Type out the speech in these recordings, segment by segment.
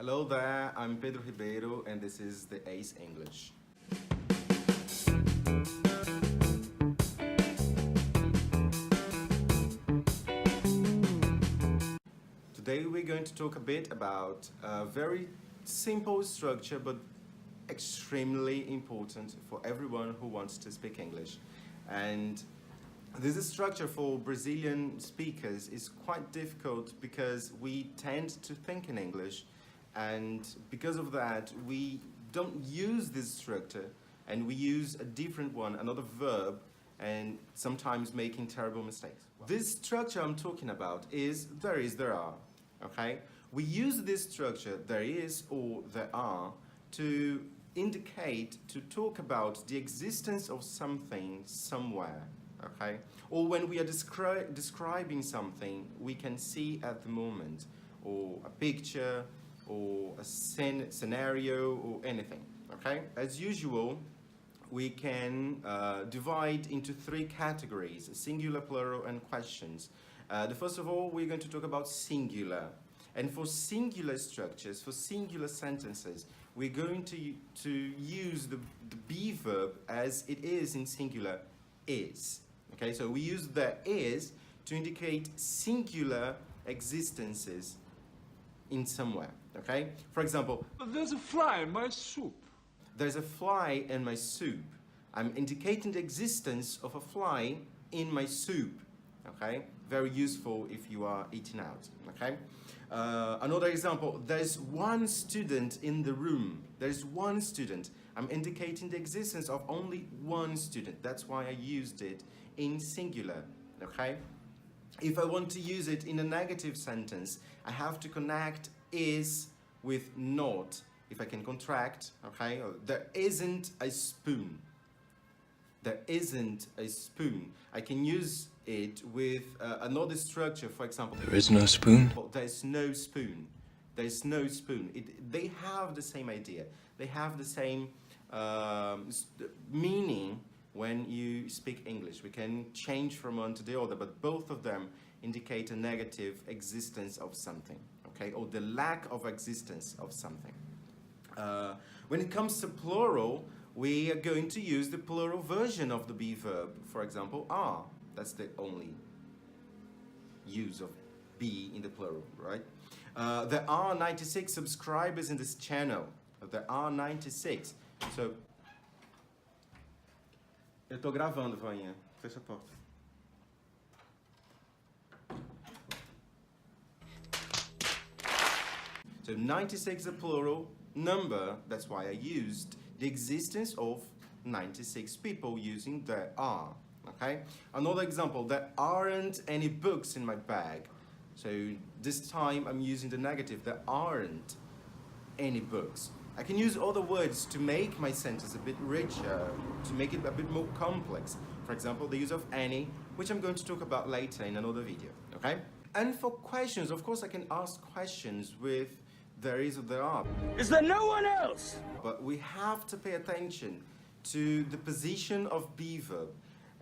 Hello there, I'm Pedro Ribeiro and this is the ACE English. Today we're going to talk a bit about a very simple structure but extremely important for everyone who wants to speak English. And this structure for Brazilian speakers is quite difficult because we tend to think in English, and because of that we don't use this structure and we use a different one, another verb, and sometimes making terrible mistakes. This structure I'm talking about is there is, there are. Okay? We use this structure, there is or there are, to indicate, to talk about the existence of something somewhere. Okay? Or when we are describing something we can see at the moment, or a picture, or a scenario, or anything. Okay? As usual, we can divide into three categories: singular, plural, and questions. The first of all, we're going to talk about singular. And for singular structures, for singular sentences, we're going to use the be verb as it is in singular, is. Okay, so we use the is to indicate singular existences in somewhere. Okay, for example, there's a fly in my soup. There's a fly in my soup. I'm indicating the existence of a fly in my soup. Okay, very useful if you are eating out. Okay, another example, there's one student in the room. There's one student. I'm indicating the existence of only one student. That's why I used it in singular. Okay, if I want to use it in a negative sentence, I have to connect is with not. If I can contract, okay, there isn't a spoon. There isn't a spoon. I can use it with another structure, for example. There is no spoon? There's no spoon. There's no spoon. They have the same idea. They have the same meaning when you speak English. We can change from one to the other, but both of them indicate a negative existence of something, okay, or the lack of existence of something. When it comes to plural, we are going to use the plural version of the be verb. For example, are. That's the only use of be in the plural, right? There are 96 subscribers in this channel. There are 96. So, eu tô gravando, Vainha. Fecha a porta. So 96 is a plural number, that's why I used the existence of 96 people using there are. Okay? Another example, there aren't any books in my bag. So this time I'm using the negative, there aren't any books. I can use other words to make my sentence a bit richer, to make it a bit more complex. For example, the use of any, which I'm going to talk about later in another video. Okay? And for questions, of course I can ask questions with there is or there are. Is there no one else? But we have to pay attention to the position of be verb.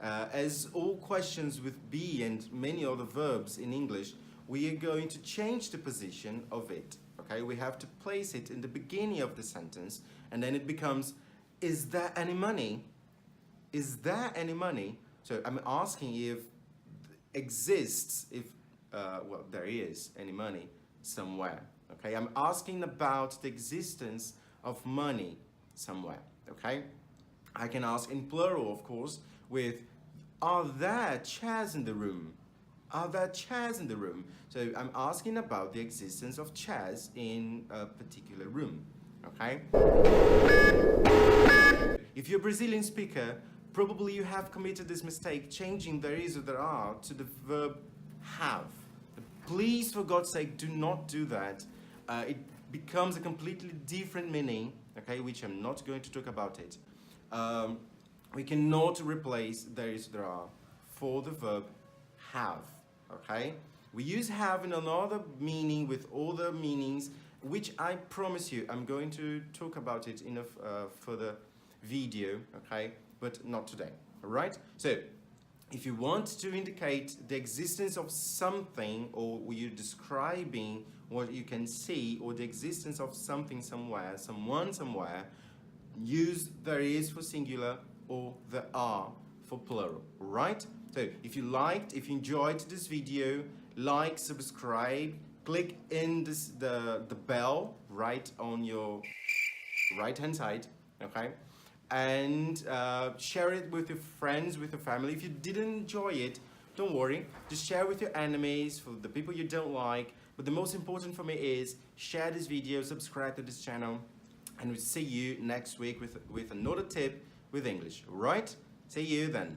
As all questions with be and many other verbs in English, we are going to change the position of it. Okay, we have to place it in the beginning of the sentence, and then it becomes, is there any money? Is there any money? So I'm asking if exists, if, well, there is any money somewhere. Okay, I'm asking about the existence of money somewhere. Okay, I can ask in plural, of course, with are there chairs in the room? Are there chairs in the room? So I'm asking about the existence of chairs in a particular room. Okay. If you're a Brazilian speaker, probably you have committed this mistake, changing there is or there are to the verb have. Please, for God's sake, do not do that. It becomes a completely different meaning, okay, which I'm not going to talk about it. We cannot replace there is, there are for the verb have, okay? We use have in another meaning with other meanings, which I promise you I'm going to talk about it in a further video, okay? But not today, all right? So, if you want to indicate the existence of something, or you're describing what you can see, or the existence of something somewhere, someone somewhere, use there is for singular or the are for plural, right? So if you enjoyed this video, like, subscribe, click in the bell right on your right hand side, okay? And share it with your friends, with your family. If you didn't enjoy it, don't worry, just share with your enemies, for the people you don't like. But the most important for me is share this video, subscribe to this channel, and we'll see you next week with another tip with English, right? See you then.